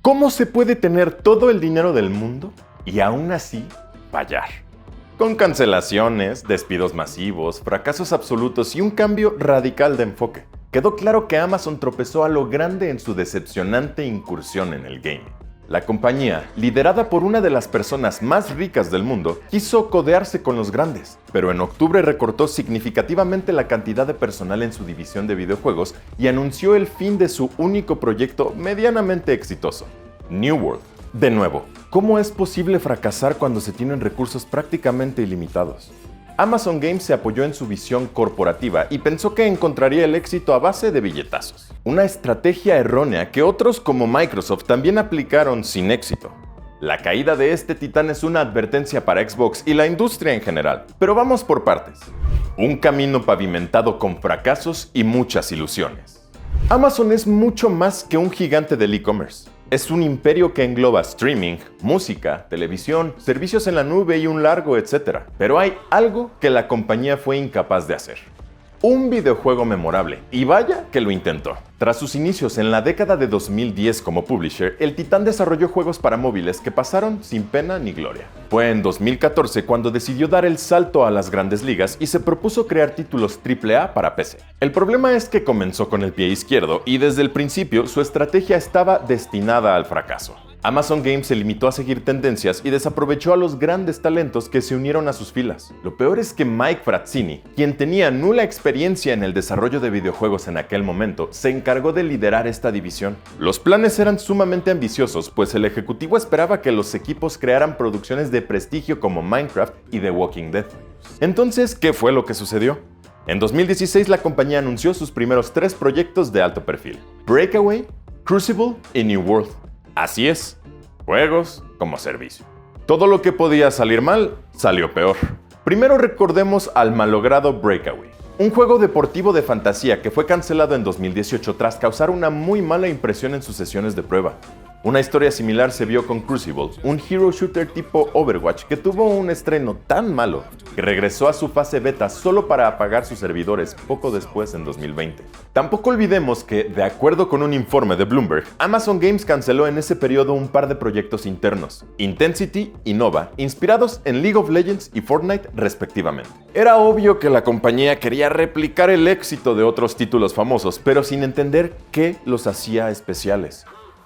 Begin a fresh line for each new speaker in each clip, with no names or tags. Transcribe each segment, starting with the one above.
¿Cómo se puede tener todo el dinero del mundo y aún así fallar? Con cancelaciones, despidos masivos, fracasos absolutos y un cambio radical de enfoque, quedó claro que Amazon tropezó a lo grande en su decepcionante incursión en el gaming. La compañía, liderada por una de las personas más ricas del mundo, quiso codearse con los grandes, pero en octubre recortó significativamente la cantidad de personal en su división de videojuegos y anunció el fin de su único proyecto medianamente exitoso, New World. De nuevo, ¿cómo es posible fracasar cuando se tienen recursos prácticamente ilimitados? Amazon Games se apoyó en su visión corporativa y pensó que encontraría el éxito a base de billetazos. Una estrategia errónea que otros como Microsoft también aplicaron sin éxito. La caída de este titán es una advertencia para Xbox y la industria en general, pero vamos por partes. Un camino pavimentado con fracasos y muchas ilusiones. Amazon es mucho más que un gigante del e-commerce. Es un imperio que engloba streaming, música, televisión, servicios en la nube y un largo etcétera. Pero hay algo que la compañía fue incapaz de hacer. Un videojuego memorable, y vaya que lo intentó. Tras sus inicios en la década de 2010 como publisher, el titán desarrolló juegos para móviles que pasaron sin pena ni gloria. Fue en 2014 cuando decidió dar el salto a las grandes ligas y se propuso crear títulos AAA para PC. El problema es que comenzó con el pie izquierdo y desde el principio su estrategia estaba destinada al fracaso. Amazon Games se limitó a seguir tendencias y desaprovechó a los grandes talentos que se unieron a sus filas. Lo peor es que Mike Frazzini, quien tenía nula experiencia en el desarrollo de videojuegos en aquel momento, se encargó de liderar esta división. Los planes eran sumamente ambiciosos, pues el ejecutivo esperaba que los equipos crearan producciones de prestigio como Minecraft y The Walking Dead. Entonces, ¿qué fue lo que sucedió? En 2016 la compañía anunció sus primeros 3 proyectos de alto perfil: Breakaway, Crucible y New World. Así es, juegos como servicio. Todo lo que podía salir mal, salió peor. Primero recordemos al malogrado Breakaway, un juego deportivo de fantasía que fue cancelado en 2018 tras causar una muy mala impresión en sus sesiones de prueba. Una historia similar se vio con Crucible, un hero shooter tipo Overwatch que tuvo un estreno tan malo que regresó a su fase beta solo para apagar sus servidores poco después en 2020. Tampoco olvidemos que, de acuerdo con un informe de Bloomberg, Amazon Games canceló en ese periodo un par de proyectos internos, Intensity y Nova, inspirados en League of Legends y Fortnite respectivamente. Era obvio que la compañía quería replicar el éxito de otros títulos famosos, pero sin entender qué los hacía especiales.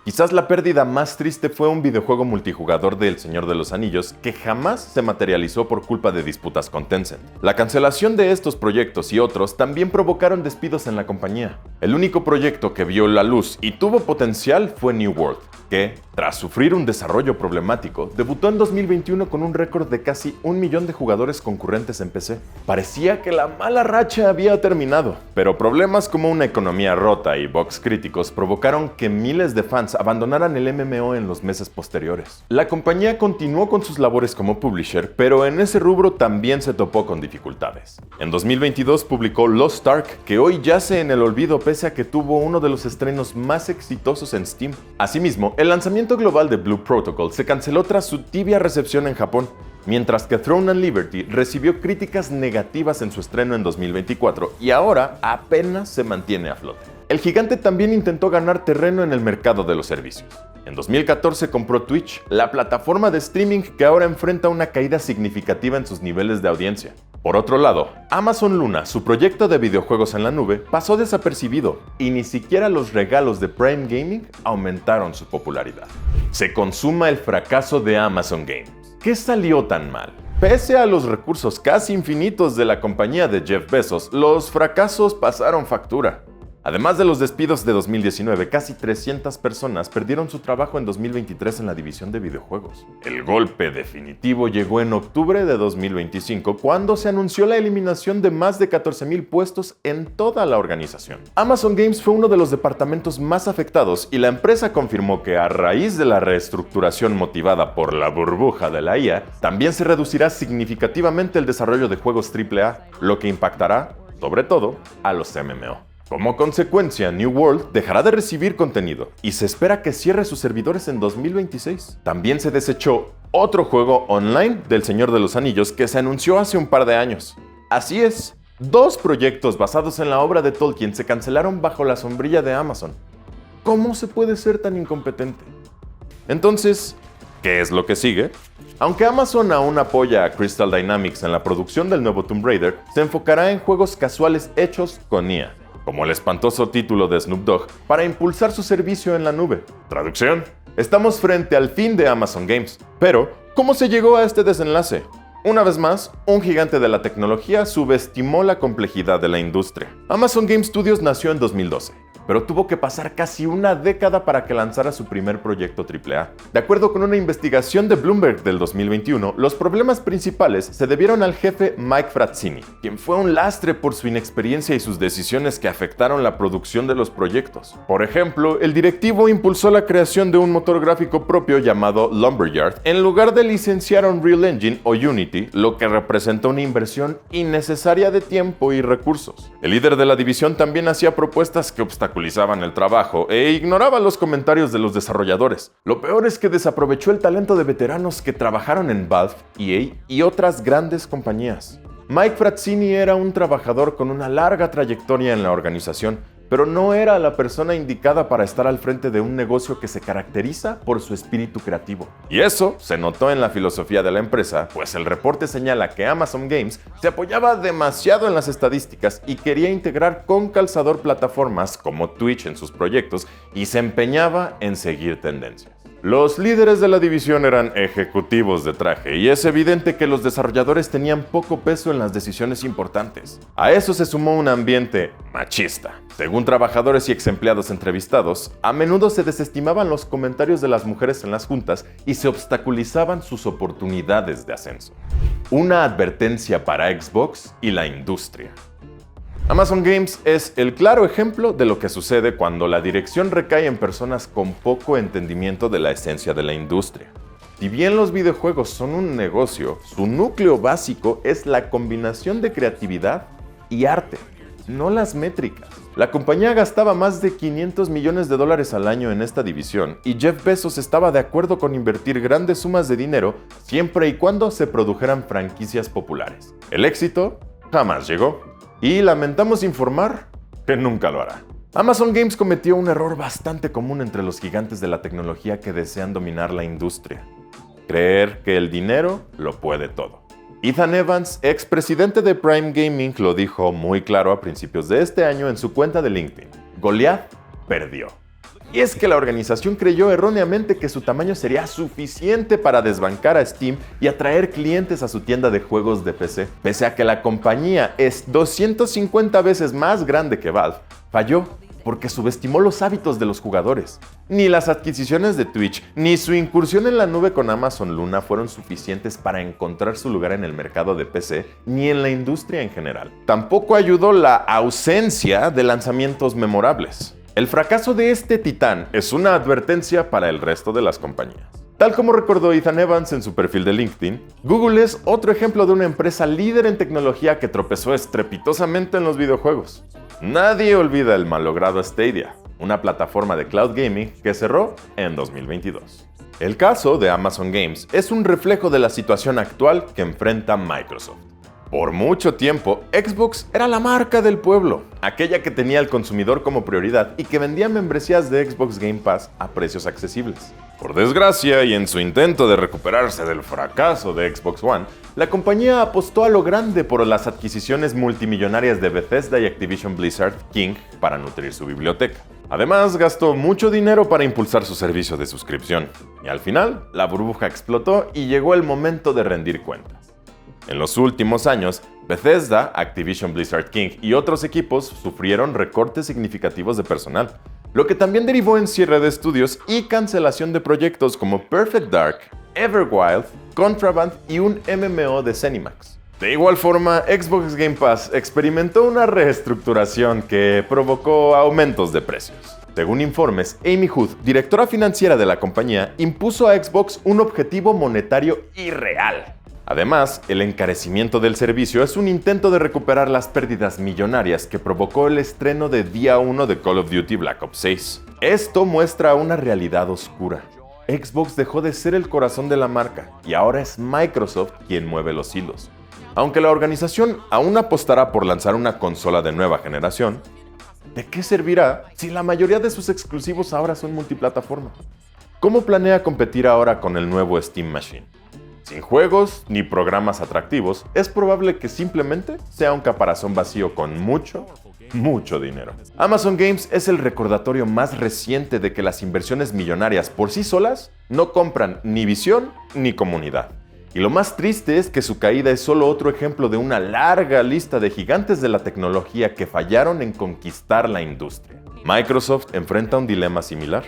Quizás la pérdida más triste fue un videojuego multijugador de El Señor de los Anillos que jamás se materializó por culpa de disputas con Tencent. La cancelación de estos proyectos y otros también provocaron despidos en la compañía. El único proyecto que vio la luz y tuvo potencial fue New World, que, tras sufrir un desarrollo problemático, debutó en 2021 con un récord de casi 1 millón de jugadores concurrentes en PC. Parecía que la mala racha había terminado, pero problemas como una economía rota y bugs críticos provocaron que miles de fans abandonaran el MMO en los meses posteriores. La compañía continuó con sus labores como publisher, pero en ese rubro también se topó con dificultades. En 2022 publicó Lost Ark, que hoy yace en el olvido pese a que tuvo uno de los estrenos más exitosos en Steam. Asimismo, el lanzamiento global de Blue Protocol se canceló tras su tibia recepción en Japón, mientras que Throne and Liberty recibió críticas negativas en su estreno en 2024 y ahora apenas se mantiene a flote. El gigante también intentó ganar terreno en el mercado de los servicios. En 2014 compró Twitch, la plataforma de streaming que ahora enfrenta una caída significativa en sus niveles de audiencia. Por otro lado, Amazon Luna, su proyecto de videojuegos en la nube, pasó desapercibido y ni siquiera los regalos de Prime Gaming aumentaron su popularidad. Se consuma el fracaso de Amazon Games. ¿Qué salió tan mal? Pese a los recursos casi infinitos de la compañía de Jeff Bezos, los fracasos pasaron factura. Además de los despidos de 2019, casi 300 personas perdieron su trabajo en 2023 en la división de videojuegos. El golpe definitivo llegó en octubre de 2025, cuando se anunció la eliminación de más de 14,000 puestos en toda la organización. Amazon Games fue uno de los departamentos más afectados y la empresa confirmó que a raíz de la reestructuración motivada por la burbuja de la IA, también se reducirá significativamente el desarrollo de juegos AAA, lo que impactará, sobre todo, a los MMO. Como consecuencia, New World dejará de recibir contenido y se espera que cierre sus servidores en 2026. También se desechó otro juego online del Señor de los Anillos que se anunció hace un par de años. Así es, 2 proyectos basados en la obra de Tolkien se cancelaron bajo la sombrilla de Amazon. ¿Cómo se puede ser tan incompetente? Entonces, ¿qué es lo que sigue? Aunque Amazon aún apoya a Crystal Dynamics en la producción del nuevo Tomb Raider, se enfocará en juegos casuales hechos con IA, como el espantoso título de Snoop Dogg, para impulsar su servicio en la nube. Traducción: estamos frente al fin de Amazon Games. Pero, ¿cómo se llegó a este desenlace? Una vez más, un gigante de la tecnología subestimó la complejidad de la industria. Amazon Game Studios nació en 2012, pero tuvo que pasar casi una década para que lanzara su primer proyecto AAA. De acuerdo con una investigación de Bloomberg del 2021, los problemas principales se debieron al jefe Mike Frazzini, quien fue un lastre por su inexperiencia y sus decisiones que afectaron la producción de los proyectos. Por ejemplo, el directivo impulsó la creación de un motor gráfico propio llamado Lumberyard, en lugar de licenciar Unreal Engine o Unity, lo que representó una inversión innecesaria de tiempo y recursos. El líder de la división también hacía propuestas que obstaculizaban el trabajo e ignoraba los comentarios de los desarrolladores. Lo peor es que desaprovechó el talento de veteranos que trabajaron en Valve, EA y otras grandes compañías. Mike Frazzini era un trabajador con una larga trayectoria en la organización, pero no era la persona indicada para estar al frente de un negocio que se caracteriza por su espíritu creativo. Y eso se notó en la filosofía de la empresa, pues el reporte señala que Amazon Games se apoyaba demasiado en las estadísticas y quería integrar con calzador plataformas como Twitch en sus proyectos y se empeñaba en seguir tendencias. Los líderes de la división eran ejecutivos de traje y es evidente que los desarrolladores tenían poco peso en las decisiones importantes. A eso se sumó un ambiente machista. Según trabajadores y exempleados entrevistados, a menudo se desestimaban los comentarios de las mujeres en las juntas y se obstaculizaban sus oportunidades de ascenso. Una advertencia para Xbox y la industria. Amazon Games es el claro ejemplo de lo que sucede cuando la dirección recae en personas con poco entendimiento de la esencia de la industria. Si bien los videojuegos son un negocio, su núcleo básico es la combinación de creatividad y arte, no las métricas. La compañía gastaba más de $500 millones al año en esta división y Jeff Bezos estaba de acuerdo con invertir grandes sumas de dinero siempre y cuando se produjeran franquicias populares. El éxito jamás llegó. Y lamentamos informar que nunca lo hará. Amazon Games cometió un error bastante común entre los gigantes de la tecnología que desean dominar la industria: creer que el dinero lo puede todo. Ethan Evans, expresidente de Prime Gaming, lo dijo muy claro a principios de este año en su cuenta de LinkedIn: Goliath perdió. Y es que la organización creyó erróneamente que su tamaño sería suficiente para desbancar a Steam y atraer clientes a su tienda de juegos de PC. Pese a que la compañía es 250 veces más grande que Valve, falló porque subestimó los hábitos de los jugadores. Ni las adquisiciones de Twitch, ni su incursión en la nube con Amazon Luna fueron suficientes para encontrar su lugar en el mercado de PC, ni en la industria en general. Tampoco ayudó la ausencia de lanzamientos memorables. El fracaso de este titán es una advertencia para el resto de las compañías. Tal como recordó Ethan Evans en su perfil de LinkedIn, Google es otro ejemplo de una empresa líder en tecnología que tropezó estrepitosamente en los videojuegos. Nadie olvida el malogrado Stadia, una plataforma de cloud gaming que cerró en 2022. El caso de Amazon Games es un reflejo de la situación actual que enfrenta Microsoft. Por mucho tiempo, Xbox era la marca del pueblo, aquella que tenía al consumidor como prioridad y que vendía membresías de Xbox Game Pass a precios accesibles. Por desgracia, y en su intento de recuperarse del fracaso de Xbox One, la compañía apostó a lo grande por las adquisiciones multimillonarias de Bethesda y Activision Blizzard King para nutrir su biblioteca. Además, gastó mucho dinero para impulsar su servicio de suscripción. Y al final, la burbuja explotó y llegó el momento de rendir cuentas. En los últimos años, Bethesda, Activision Blizzard King y otros equipos sufrieron recortes significativos de personal, lo que también derivó en cierre de estudios y cancelación de proyectos como Perfect Dark, Everwild, Contraband y un MMO de Zenimax. De igual forma, Xbox Game Pass experimentó una reestructuración que provocó aumentos de precios. Según informes, Amy Hood, directora financiera de la compañía, impuso a Xbox un objetivo monetario irreal. Además, el encarecimiento del servicio es un intento de recuperar las pérdidas millonarias que provocó el estreno de día 1 de Call of Duty Black Ops 6. Esto muestra una realidad oscura. Xbox dejó de ser el corazón de la marca y ahora es Microsoft quien mueve los hilos. Aunque la organización aún apostará por lanzar una consola de nueva generación, ¿de qué servirá si la mayoría de sus exclusivos ahora son multiplataforma? ¿Cómo planea competir ahora con el nuevo Steam Machine? Sin juegos ni programas atractivos, es probable que simplemente sea un caparazón vacío con mucho dinero. Amazon Games es el recordatorio más reciente de que las inversiones millonarias por sí solas no compran ni visión ni comunidad. Y lo más triste es que su caída es solo otro ejemplo de una larga lista de gigantes de la tecnología que fallaron en conquistar la industria. Microsoft enfrenta un dilema similar,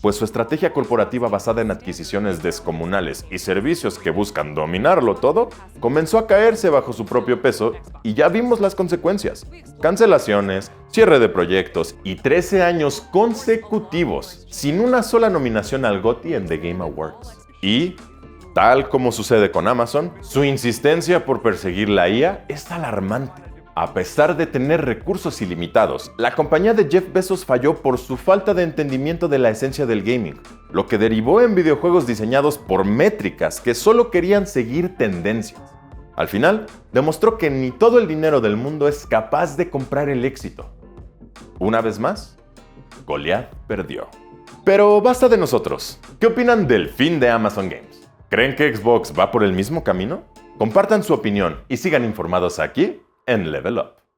pues su estrategia corporativa basada en adquisiciones descomunales y servicios que buscan dominarlo todo, comenzó a caerse bajo su propio peso y ya vimos las consecuencias. Cancelaciones, cierre de proyectos y 13 años consecutivos sin una sola nominación al GOTY en The Game Awards. Y, tal como sucede con Amazon, su insistencia por perseguir la IA es alarmante. A pesar de tener recursos ilimitados, la compañía de Jeff Bezos falló por su falta de entendimiento de la esencia del gaming, lo que derivó en videojuegos diseñados por métricas que solo querían seguir tendencias. Al final, demostró que ni todo el dinero del mundo es capaz de comprar el éxito. Una vez más, Goliath perdió. Pero basta de nosotros. ¿Qué opinan del fin de Amazon Games? ¿Creen que Xbox va por el mismo camino? Compartan su opinión y sigan informados aquí en Level Up.